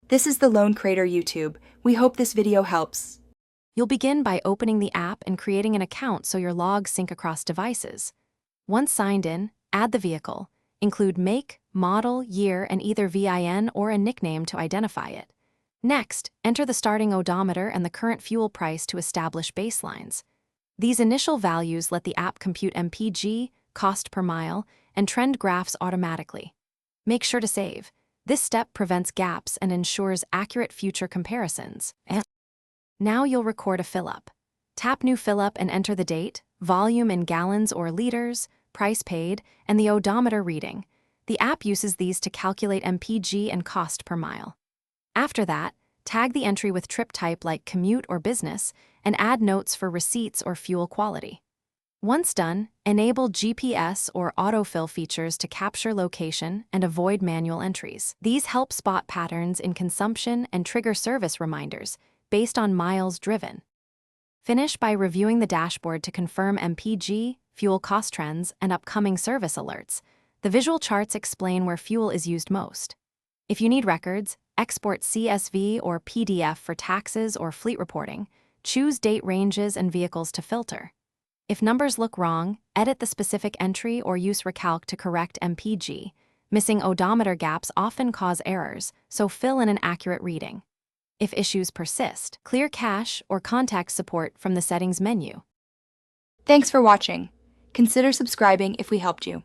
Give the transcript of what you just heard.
This is the Lone Crater YouTube. We hope this video helps. You'll begin by opening the app and creating an account so your logs sync across devices. Once signed in, add the vehicle. Include make, model, year, and either VIN or a nickname to identify it. Next, enter the starting odometer and the current fuel price to establish baselines. These initial values let the app compute MPG, cost per mile, and trend graphs automatically. Make sure to save. This step prevents gaps and ensures accurate future comparisons. Now you'll record a fill-up. Tap New Fill-up and enter the date, volume in gallons or liters, price paid, and the odometer reading. The app uses these to calculate MPG and cost per mile. After that, tag the entry with trip type like commute or business, and add notes for receipts or fuel quality. Once done, enable GPS or autofill features to capture location and avoid manual entries. These help spot patterns in consumption and trigger service reminders based on miles driven. Finish by reviewing the dashboard to confirm MPG, fuel cost trends, and upcoming service alerts. The visual charts explain where fuel is used most. If you need records, export CSV or PDF for taxes or fleet reporting. Choose date ranges and vehicles to filter. If numbers look wrong, edit the specific entry or use Recalc to correct MPG. Missing odometer gaps often cause errors, so fill in an accurate reading. If issues persist, clear cache or contact support from the settings menu. Thanks for watching. Consider subscribing if we helped you.